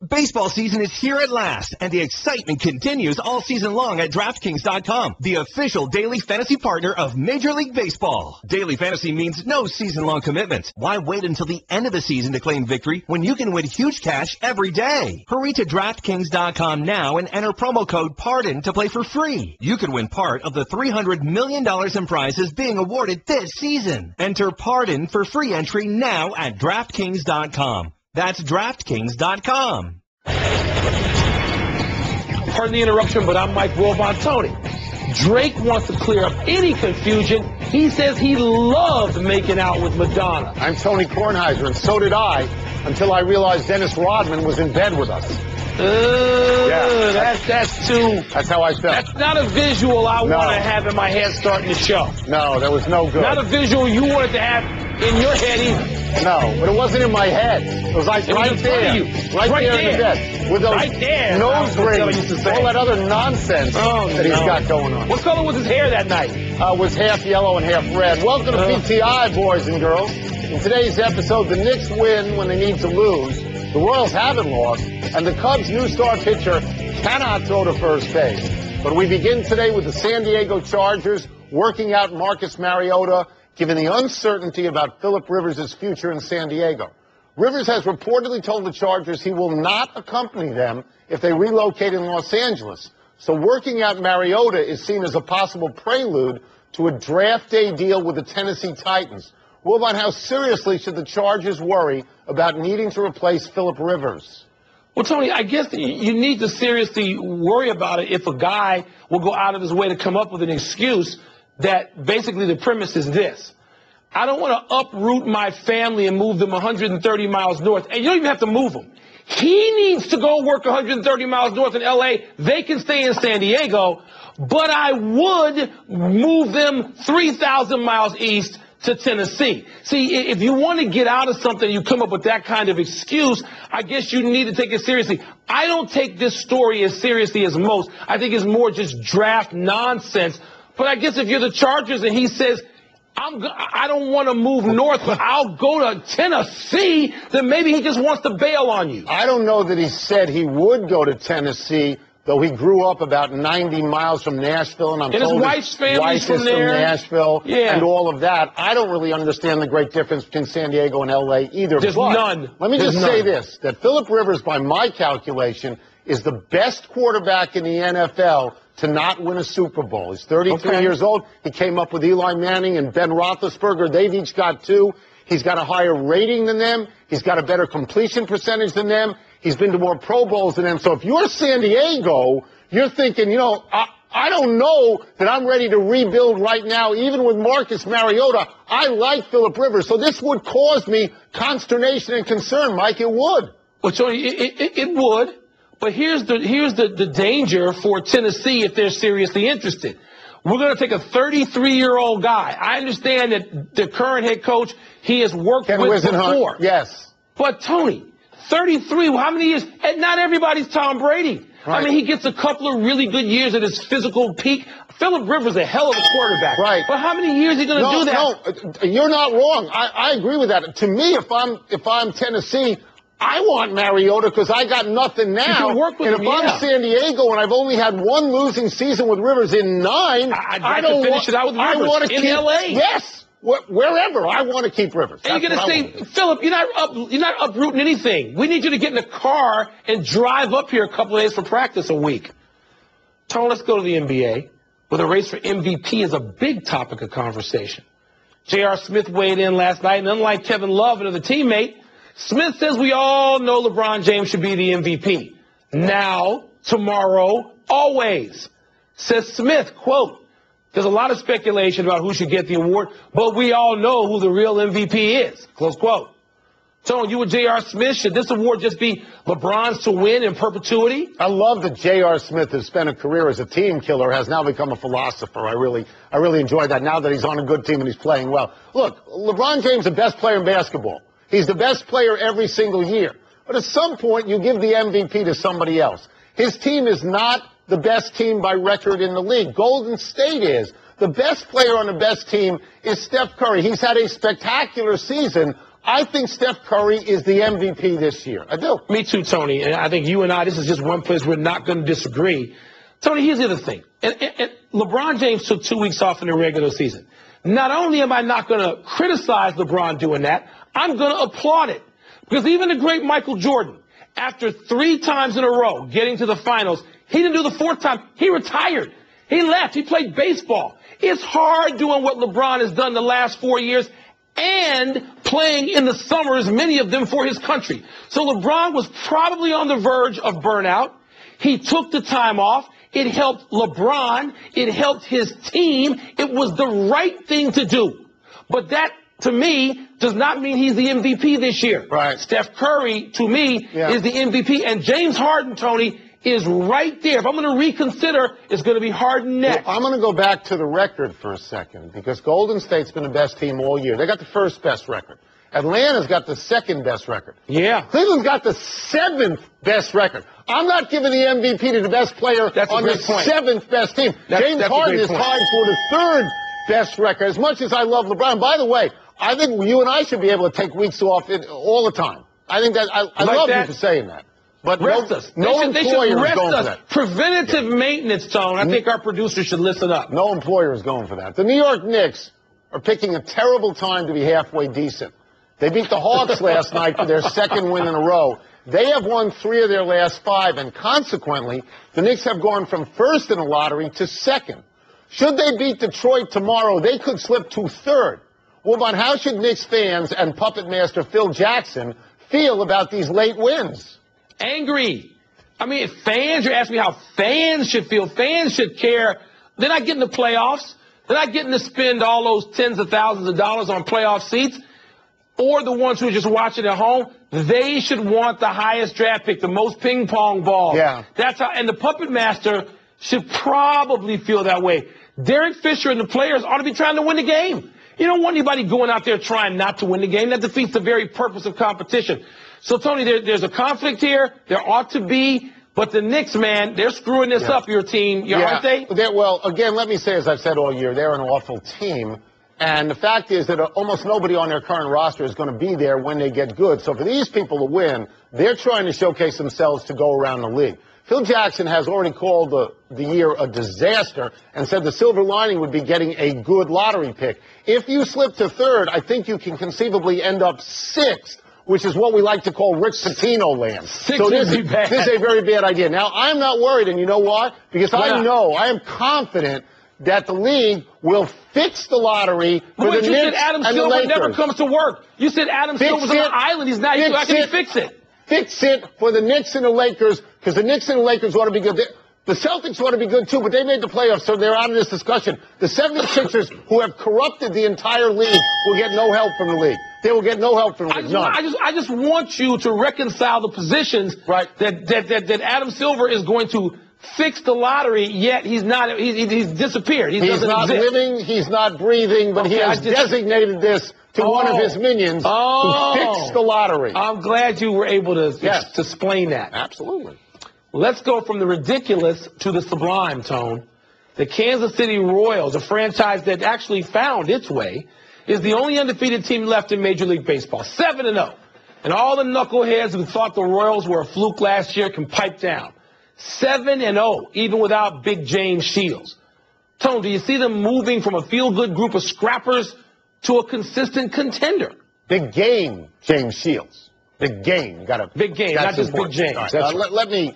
Baseball season is here at last, and the excitement continues all season long at DraftKings.com, the official daily fantasy partner of Major League Baseball. Daily fantasy means no season-long commitment. Why wait until the end of the season to claim victory when you can win huge cash every day? Hurry to DraftKings.com now and enter promo code PARDON to play for free. You could win part of the $300 million in prizes being awarded this season. Enter PARDON for free entry now at DraftKings.com. That's DraftKings.com. Pardon the interruption, but I'm Mike Wilbon. Tony, Drake wants to clear up any confusion. He says he loved making out with Madonna. I'm Tony Kornheiser, and so did I, until I realized Dennis Rodman was in bed with us. That's too... That's how I felt. That's not a visual I want to have in my head starting the show. No, that was no good. Not a visual you wanted to have in your head either. No, but it wasn't in my head. It was like right there. Right there in the bed. With those nose rings, all that other nonsense that he's got going on. What color was his hair that night? Was half yellow and half red. Welcome to PTI, boys and girls. In today's episode, the Knicks win when they need to lose. The Royals haven't lost, and the Cubs' new star pitcher cannot throw to first base. But we begin today with the San Diego Chargers working out Marcus Mariota, given the uncertainty about Philip Rivers' future in San Diego. Rivers has reportedly told the Chargers he will not accompany them if they relocate in Los Angeles. So working out Mariota is seen as a possible prelude to a draft day deal with the Tennessee Titans. Wilbon, how seriously should the Chargers worry about needing to replace Philip Rivers? Well, Tony, I guess you need to seriously worry about it if a guy will go out of his way to come up with an excuse that basically the premise is this. I don't want to uproot my family and move them 130 miles north. And you don't even have to move them. He needs to go work 130 miles north in L.A. They can stay in San Diego, but I would move them 3,000 miles east to Tennessee. See, if you want to get out of something, you come up with that kind of excuse, I guess you need to take it seriously. I don't take this story as seriously as most. I think it's more just draft nonsense. But I guess if you're the Chargers and he says, I don't want to move north, but I'll go to Tennessee, then maybe he just wants to bail on you. I don't know that he said he would go to Tennessee, though he grew up about 90 miles from Nashville, and I'm told his wife's family's from there. From Nashville, and all of that. I don't really understand the great difference between San Diego and L.A. either. There's none. Let me just say this, that Philip Rivers, by my calculation, is the best quarterback in the NFL to not win a Super Bowl. He's 33 years old. He came up with Eli Manning and Ben Roethlisberger. They've each got 2. He's got a higher rating than them. He's got a better completion percentage than them. He's been to more Pro Bowls than them. So if you're San Diego, you're thinking, I don't know that I'm ready to rebuild right now, even with Marcus Mariota. I like Philip Rivers. So this would cause me consternation and concern, Mike. It would. Well, Tony, it would. But here's the danger for Tennessee if they're seriously interested. We're going to take a 33-year-old guy. I understand that the current head coach, he has worked with before. Yes. But, Tony, 33, how many years? And not everybody's Tom Brady. Right. I mean, he gets a couple of really good years at his physical peak. Philip Rivers is a hell of a quarterback. Right. But how many years is he going to do that? No, you're not wrong. I agree with that. To me, if I'm Tennessee, I want Mariota because I got nothing now. You can work with and him, if I'm San Diego and I've only had one losing season with Rivers in 9, I don't finish it out with Rivers. I want to in keep, LA. Yes, wherever. I want to keep Rivers. And you're going to say, Philip, you're not uprooting anything. We need you to get in the car and drive up here a couple of days for practice a week. Tony, let's go to the NBA, where the race for MVP is a big topic of conversation. J.R. Smith weighed in last night, and unlike Kevin Love and other teammate, Smith says we all know LeBron James should be the MVP. Now, tomorrow, always. Says Smith, quote, there's a lot of speculation about who should get the award, but we all know who the real MVP is. Close quote. Tony, you and J.R. Smith, should this award just be LeBron's to win in perpetuity? I love that J.R. Smith has spent a career as a team killer, has now become a philosopher. I really enjoy that now that he's on a good team and he's playing well. Look, LeBron James is the best player in basketball. He's the best player every single year. But at some point, you give the MVP to somebody else. His team is not the best team by record in the league. Golden State is. The best player on the best team is Steph Curry. He's had a spectacular season, I think Steph Curry is the MVP this year. I do. Me too, Tony. And I think you and I, this is just one place we're not going to disagree. Tony, here's the other thing. And LeBron James took 2 weeks off in the regular season. Not only am I not going to criticize LeBron doing that, I'm going to applaud it. Because even the great Michael Jordan, after 3 times in a row getting to the finals, he didn't do the 4th time. He retired. He left. He played baseball. It's hard doing what LeBron has done the last 4 years and playing in the summers, many of them for his country. So LeBron was probably on the verge of burnout. He took the time off. It helped LeBron. It helped his team. It was the right thing to do. But that, to me, does not mean he's the MVP this year. Right. Steph Curry, to me, is the MVP. And James Harden, Tony, is right there. If I'm going to reconsider, it's going to be Harden next. Well, I'm going to go back to the record for a second, because Golden State's been the best team all year. They got the 1st best record. Atlanta's got the 2nd best record. Yeah. Cleveland's got the 7th best record. I'm not giving the MVP to the best player on the 7th best team. James Harden is tied for the 3rd best record. As much as I love LeBron, by the way, I think you and I should be able to take weeks off all the time. I think that I love you for saying that. But rest us. No employer is going for that. Preventative maintenance, Tone. I think our producers should listen up. No employer is going for that. The New York Knicks are picking a terrible time to be halfway decent. They beat the Hawks last night for their 2nd win in a row. They have won 3 of their last 5, and consequently, the Knicks have gone from 1st in the lottery to 2nd. Should they beat Detroit tomorrow, they could slip to 3rd. Wilbon, how should Knicks fans and puppet master Phil Jackson feel about these late wins? Angry. I mean, fans, you're asking me how fans should feel. Fans should care. They're not getting the playoffs. They're not getting to spend all those tens of thousands of dollars on playoff seats. Or the ones who are just watching at home, they should want the highest draft pick, the most ping pong balls. Yeah. That's how, and the puppet master should probably feel that way. Derek Fisher and the players ought to be trying to win the game. You don't want anybody going out there trying not to win the game. That defeats the very purpose of competition. So, Tony, there's a conflict here. There ought to be. But the Knicks, man, they're screwing this up, your team, aren't they? Well, again, let me say, as I've said all year, they're an awful team. And the fact is that almost nobody on their current roster is going to be there when they get good. So for these people to win, they're trying to showcase themselves to go around the league. Phil Jackson has already called the year a disaster and said the silver lining would be getting a good lottery pick. If you slip to 3rd, I think you can conceivably end up 6th, which is what we like to call Rick Pitino land. So this is a very bad idea. Now, I'm not worried, and you know why? Because I am confident that the league will fix the lottery for the Knicks you said Adam and Silver the Lakers. Never comes to work. You said Adam Silver's on an island. He's not. How can he fix it? Fix it for the Knicks and the Lakers, because the Knicks and the Lakers ought to be good. The Celtics ought to be good, too, but they made the playoffs, so they're out of this discussion. The 76ers, who have corrupted the entire league, will get no help from the league. They will get no help from the league. I just want you to reconcile the positions that Adam Silver is going to fix the lottery, yet he's not. He's disappeared. He's not living. He's not breathing. But he has designated this to one of his minions who fixed the lottery. I'm glad you were able to explain that. Absolutely. Let's go from the ridiculous to the sublime, Tone. The Kansas City Royals, a franchise that actually found its way, is the only undefeated team left in Major League Baseball, 7-0. And all the knuckleheads who thought the Royals were a fluke last year can pipe down. 7-0, even without Big James Shields. Tone, do you see them moving from a feel-good group of scrappers to a consistent contender? Big game, James Shields. Big game. Big game, not just Big James. Right.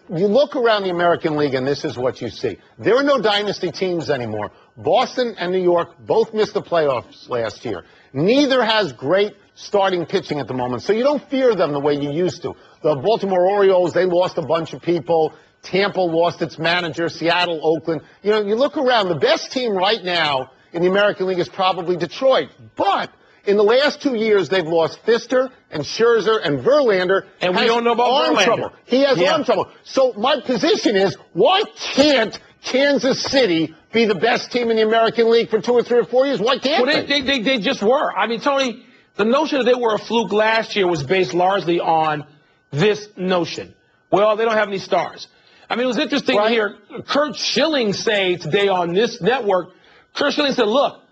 You look around the American League, and this is what you see. There are no dynasty teams anymore. Boston and New York both missed the playoffs last year. Neither has great starting pitching at the moment, so you don't fear them the way you used to. The Baltimore Orioles, they lost a bunch of people. Tampa lost its manager. Seattle, Oakland. You know, you look around, the best team right now in the American League is probably Detroit. But in the last 2 years, they've lost Fister and Scherzer and Verlander. And we don't know about arm Verlander. trouble. He has arm trouble. So my position is, why can't Kansas City be the best team in the American League for 2 or 3 or 4 years? Why can't they? They just were. I mean, Tony, the notion that they were a fluke last year was based largely on this notion. Well, they don't have any stars. I mean, it was interesting to hear Curt Schilling say today on this network, Curt Schilling said, look,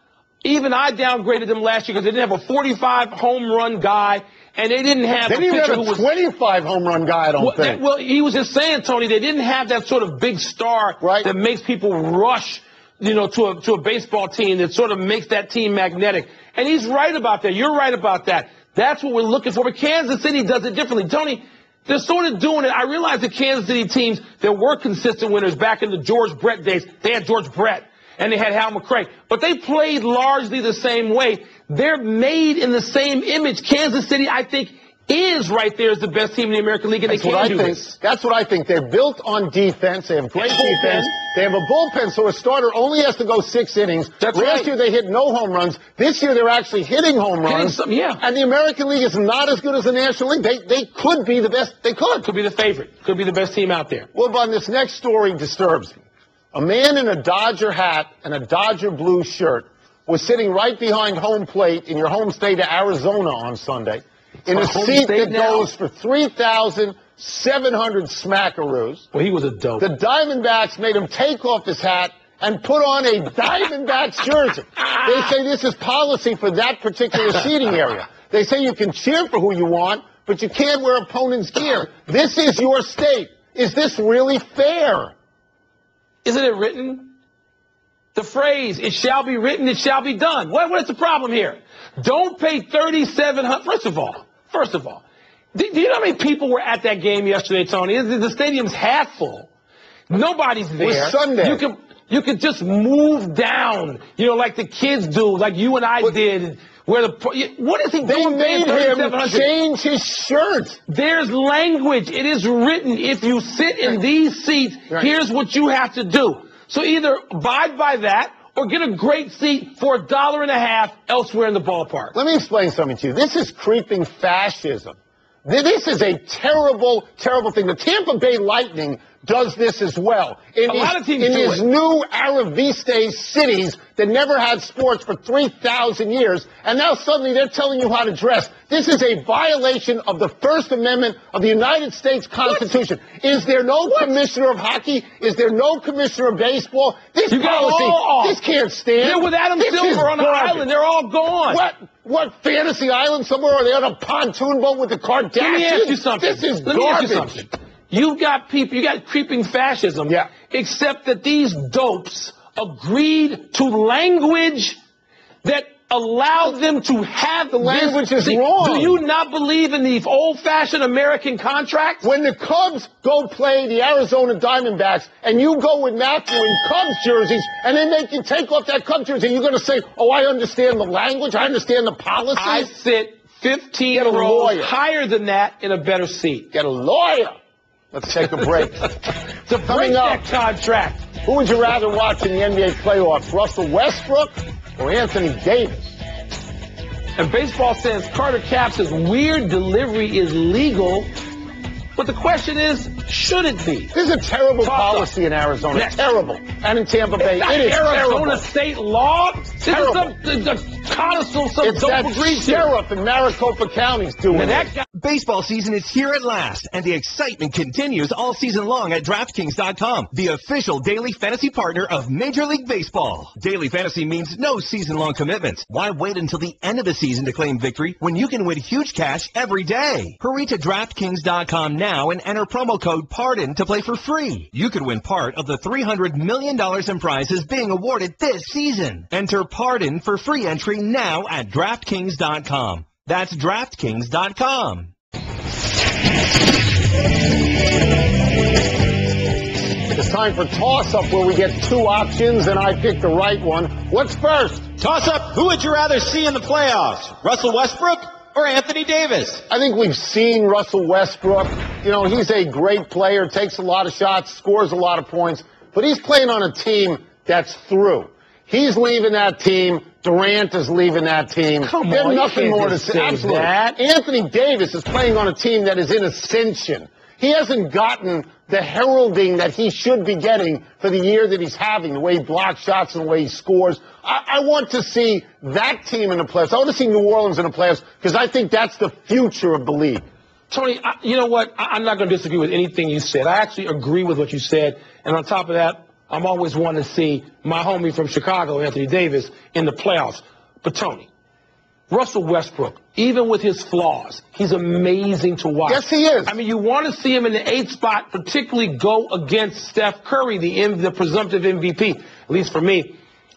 Even I downgraded them last year because they didn't have a 45 home run guy, and they didn't have. They didn't even have a 25 home run guy, I don't think. Well, he was just saying, Tony, they didn't have that sort of big star that makes people rush, to a baseball team that sort of makes that team magnetic. And he's right about that. You're right about that. That's what we're looking for. But Kansas City does it differently. Tony, they're sort of doing it. I realize the Kansas City teams, there were consistent winners back in the George Brett days. They had George Brett, and they had Hal McRae. But they played largely the same way. They're made in the same image. Kansas City, I think, is right there as the best team in the American League, and they can do this. That's what I think. They're built on defense. They have great defense. They have a bullpen, so a starter only has to go 6 innings. Last year they hit no home runs. This year they're actually hitting home runs. And the American League is not as good as the National League. They could be the best. They could. Could be the favorite. Could be the best team out there. Well, Bun, this next story disturbs me. A man in a Dodger hat and a Dodger blue shirt was sitting right behind home plate in your home state of Arizona on Sunday in a seat that goes for 3,700 smackaroos. Well, he was a dope. The Diamondbacks made him take off his hat and put on a Diamondbacks jersey. They say this is policy for that particular seating area. They say you can cheer for who you want, but you can't wear opponent's gear. This is your state. Is this really fair? Isn't it written? The phrase, it shall be written, it shall be done. What is the problem here? Don't pay $3,700. First of all, do you know how many people were at that game yesterday, Tony? The stadium's half full. Nobody's there. It was Sunday. You could just move down, like the kids do, like you and I did. What is he doing? They made him change his shirt. There's language. It is written. If you sit in these seats, here's what you have to do. So either abide by that or get a great seat for $1.50 elsewhere in the ballpark. Let me explain something to you. This is creeping fascism. This is a terrible, terrible thing. The Tampa Bay Lightning does this as well. A lot of teams do it. In these new Araviste cities that never had sports for 3,000 years, and now suddenly they're telling you how to dress. This is a violation of the First Amendment of the United States Constitution. What? Is there no commissioner of hockey? Is there no commissioner of baseball? This policy, this can't stand. They're with Adam Silver on the island. They're all gone. What fantasy island somewhere? Are they on a pontoon boat with the Kardashians? Let me ask you something. This is garbage. You got creeping fascism. Yeah. Except that these dopes agreed to language that allowed them to have the language is wrong. Do you not believe in the old-fashioned American contract? When the Cubs go play the Arizona Diamondbacks and you go with Matthew in Cubs jerseys and they make you take off that Cubs jersey, you're going to say, oh, I understand the language, I understand the policy. I sit 15 rows higher than that in a better seat. Get a lawyer. Let's take a break. To break that contract. Who would you rather watch in the NBA playoffs, Russell Westbrook or Anthony Davis? And baseball says Carter Cap says weird delivery is legal. But the question is, should it be? This is a terrible policy in Arizona. Terrible. And in Tampa Bay, it is Arizona state law. This is some codicil, some dope agreed to. It's that sheriff in Maricopa County's doing it. Baseball season is here at last, and the excitement continues all season long at DraftKings.com, the official daily fantasy partner of Major League Baseball. Daily fantasy means no season-long commitments. Why wait until the end of the season to claim victory when you can win huge cash every day? Hurry to DraftKings.com now and enter promo code PARDON to play for free. You could win part of the $300 million in prizes being awarded this season. Enter PARDON for free entry now at DraftKings.com. That's DraftKings.com. It's time for Toss-Up, where we get 2 options, and I pick the right one. What's first? Toss-Up, who would you rather see in the playoffs, Russell Westbrook or Anthony Davis? I think we've seen Russell Westbrook. You know, he's a great player, takes a lot of shots, scores a lot of points, but he's playing on a team that's through. He's leaving that team. Durant is leaving that team. There's nothing more to say. Absolutely. Anthony Davis is playing on a team that is in ascension. He hasn't gotten the heralding that he should be getting for the year that he's having, the way he blocks shots and the way he scores. I want to see that team in the playoffs. I want to see New Orleans in the playoffs because I think that's the future of the league. Tony, you know what? I'm not going to disagree with anything you said. I actually agree with what you said. And on top of that, I'm always wanting to see my homie from Chicago, Anthony Davis, in the playoffs. But, Tony, Russell Westbrook, even with his flaws, he's amazing to watch. Yes, he is. I mean, you want to see him in the 8th spot, particularly go against Steph Curry, the presumptive MVP, at least for me.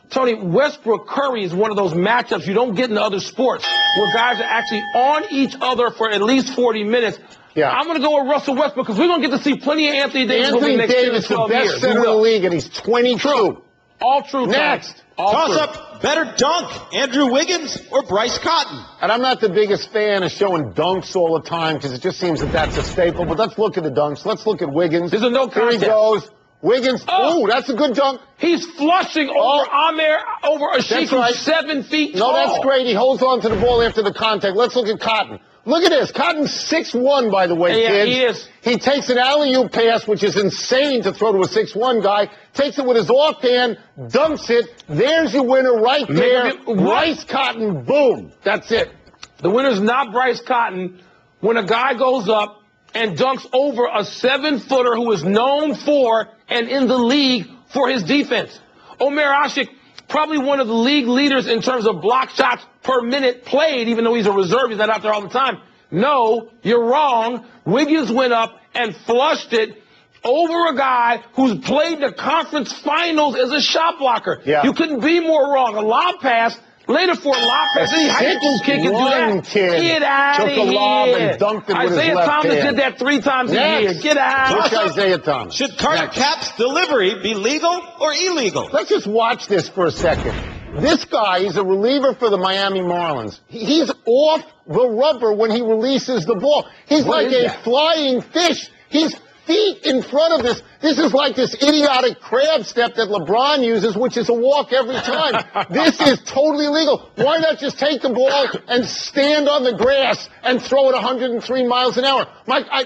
Tony, Westbrook-Curry is one of those matchups you don't get in other sports where guys are actually on each other for at least 40 minutes. Yeah. I'm going to go with Russell Westbrook because we're going to get to see plenty of Anthony Davis over the next 10 to 12 years. Anthony Davis, the best center in the league, and he's 22. True. All true. Next. Toss-up, better dunk, Andrew Wiggins or Bryce Cotton? And I'm not the biggest fan of showing dunks all the time because it just seems that that's a staple. But let's look at the dunks. Let's look at Wiggins. There's a no contest. Here he goes. Wiggins. Oh, that's a good dunk. He's flushing over Amir, over a sheik who's 7 feet tall. No, that's great. He holds on to the ball after the contact. Let's look at Cotton. Look at this. Cotton's 6'1", by the way, kids. He is. He takes an alley-oop pass, which is insane to throw to a 6'1" guy, takes it with his offhand, dunks it. There's your winner right there. Bryce Cotton, boom. That's it. The winner's not Bryce Cotton when a guy goes up and dunks over a 7-footer who is known for and in the league for his defense. Omer Asik, probably one of the league leaders in terms of block shots per minute played, even though he's a reserve, he's not out there all the time. No, you're wrong. Wiggins went up and flushed it over a guy who's played the conference finals as a shot blocker. Yeah. You couldn't be more wrong. A lob pass, later for a lob pass, any high school kid can do that. Get out of here. Took a lob and dunked it with his left hand. Isaiah Thomas did that 3 times a year. Get out. Isaiah Thomas. Should Carter Cap's delivery be legal or illegal? Let's just watch this for a second. This guy is a reliever for the Miami Marlins. He's off the rubber when he releases the ball. He's like a flying fish. He's feet in front of this. This is like this idiotic crab step that LeBron uses, which is a walk every time. This is totally illegal. Why not just take the ball and stand on the grass and throw it 103 miles an hour? Mike, I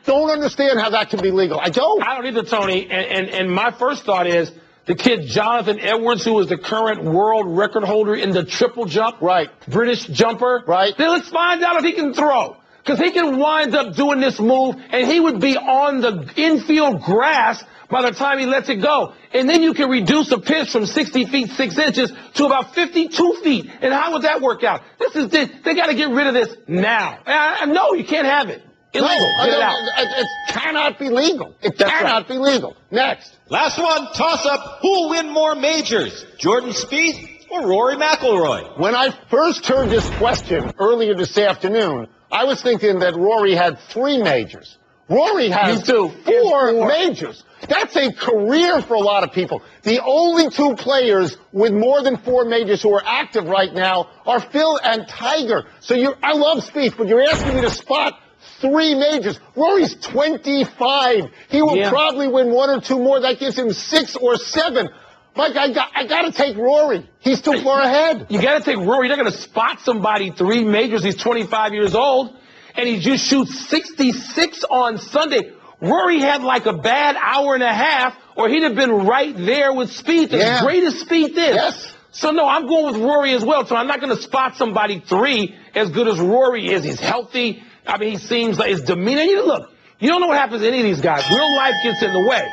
don't understand how that can be legal. I don't either, Tony. And my first thought is, the kid Jonathan Edwards, who is the current world record holder in the triple jump. Right. British jumper. Right. Then let's find out if he can throw. Because he can wind up doing this move, and he would be on the infield grass by the time he lets it go. And then you can reduce a pitch from 60 feet 6 inches to about 52 feet. And how would that work out? They got to get rid of this now. No, you can't have it. Illegal. It cannot be legal. It cannot be legal. Next. Last one, toss-up. Who will win more majors, Jordan Spieth or Rory McIlroy? When I first heard this question earlier this afternoon, I was thinking that Rory had 3 majors. Rory has 4 majors. That's a career for a lot of people. The only 2 players with more than 4 majors who are active right now are Phil and Tiger. So I love Spieth, but you're asking me to spot 3 majors. Rory's 25. He will probably win 1 or 2 more. That gives him 6 or 7. Mike, I got to take Rory. He's too far ahead. You got to take Rory. You're not going to spot somebody 3 majors. He's 25 years old, and he just shoots 66 on Sunday. Rory had like a bad hour and a half, or he'd have been right there with Spieth, as great as Spieth is. Yes. So, no, I'm going with Rory as well. So I'm not going to spot somebody 3 as good as Rory is. He's healthy. I mean, he seems like his demeanor. Look, you don't know what happens to any of these guys. Real life gets in the way.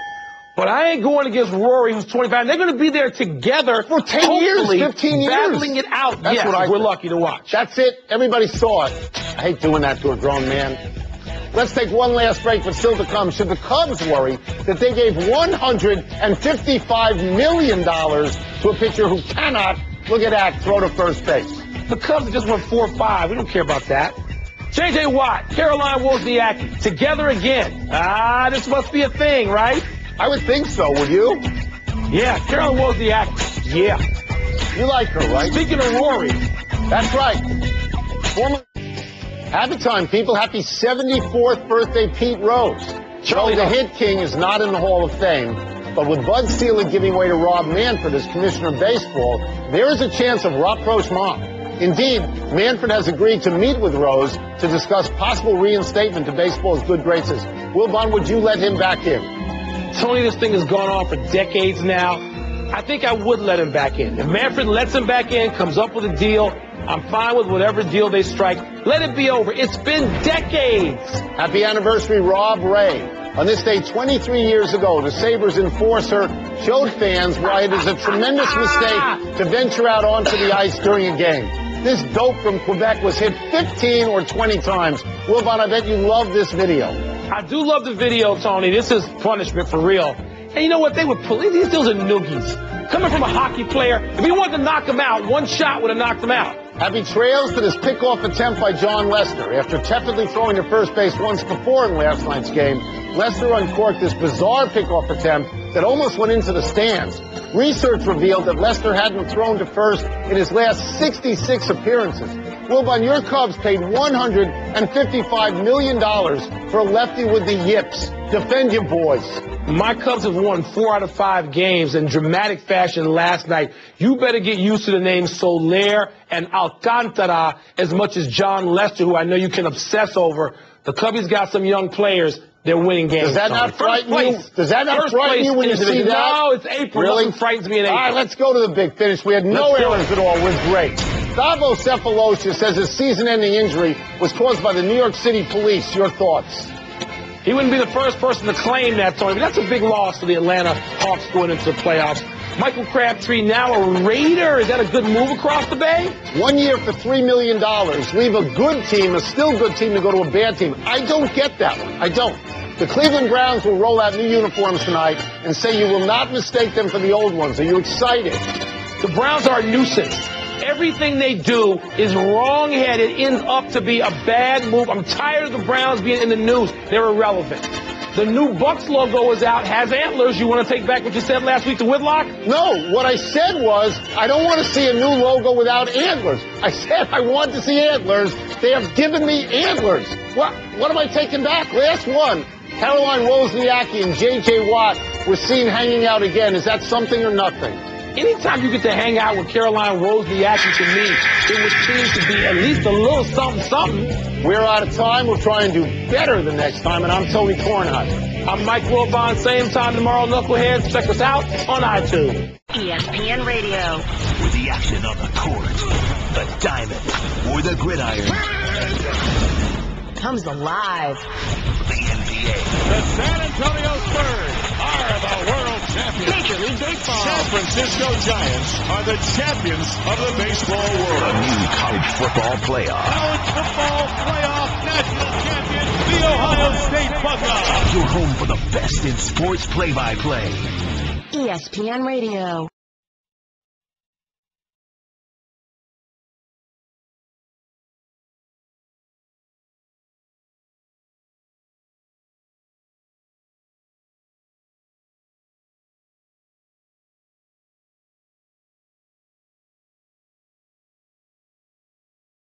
But I ain't going against Rory, who's 25. They're going to be there together for 10 years, 15 years. Battling it out. That's what we're lucky to watch. That's it. Everybody saw it. I hate doing that to a grown man. Let's take one last break, but still to come. Should the Cubs worry that they gave $155 million to a pitcher who cannot, look at that, throw to first base? The Cubs just went 4-5. We don't care about that. J.J. Watt, Caroline Wozniacki, together again. This must be a thing, right? I would think so. Would you? Yeah, Caroline Wozniacki. Yeah. You like her, right? Speaking of Rory. That's right. Happy time, people. Happy 74th birthday, Pete Rose. Charlie, the Hit King, is not in the Hall of Fame, but with Bud Selig giving way to Rob Manfred as Commissioner of Baseball, there is a chance of rapprochement. Indeed, Manfred has agreed to meet with Rose to discuss possible reinstatement to baseball's good graces. Wilbon, would you let him back in? Tony, this thing has gone on for decades now. I think I would let him back in. If Manfred lets him back in, comes up with a deal, I'm fine with whatever deal they strike. Let it be over. It's been decades. Happy anniversary, Rob Ray. On this day 23 years ago, the Sabres enforcer showed fans why it is a tremendous mistake to venture out onto the ice during a game. This dope from Quebec was hit 15 or 20 times. Wilbon, I bet you love this video. I do love the video, Tony. This is punishment for real. And you know what? They would pull these deals are noogies. Coming from a hockey player, if he wanted to knock him out, one shot would have knocked him out. Happy trails to this pickoff attempt by John Lester. After tepidly throwing to first base once before in last night's game, Lester uncorked this bizarre pickoff attempt that almost went into the stands. Research revealed that Lester hadn't thrown to first in his last 66 appearances. Wilbon, your Cubs paid $155 million for a lefty with the yips. Defend your boys. My Cubs have won 4 out of 5 games in dramatic fashion last night. You better get used to the names Soler and Alcantara as much as John Lester, who I know you can obsess over. The Cubbies got some young players. They're winning games. Does that not frighten you? Does that not frighten you when you see that? No, it's April. Really? Nothing frightens me in April. All right, let's go to the big finish. We had no errors at all. We're great. Davo Cephalosha says his season-ending injury was caused by the New York City police. Your thoughts? He wouldn't be the first person to claim that, Tony, but that's a big loss for the Atlanta Hawks going into the playoffs. Michael Crabtree, now a Raider. Is that a good move across the bay? 1 year for $3 million. Leave a good team, a still good team, to go to a bad team. I don't get that one. I don't. The Cleveland Browns will roll out new uniforms tonight and say you will not mistake them for the old ones. Are you excited? The Browns are a nuisance. Everything they do is wrong-headed, ends up to be a bad move. I'm tired of the Browns being in the news. They're irrelevant. The new Bucks logo is out, has antlers. You want to take back what you said last week to Whitlock? No, what I said was I don't want to see a new logo without antlers. I said I want to see antlers. They have given me antlers. What am I taking back? Last one. Caroline Wozniacki and J.J. Watt were seen hanging out again. Is that something or nothing? Anytime you get to hang out with Caroline Wozniacki, to me, it would seem to be at least a little something. We're out of time. We'll try and do better the next time. And I'm Tony Kornheiser. I'm Mike Wilbon. Same time tomorrow, Knuckleheads. Check us out on iTunes. ESPN Radio. With the action on the court, the diamond, or the gridiron. Comes alive. The NBA. The San Antonio Spurs are the world champions. Major League Baseball. San Francisco Giants are the champions of the baseball world. A new college football playoff. College football playoff national champion, the Ohio State Buckeyes. Your home for the best in sports play-by-play. ESPN Radio.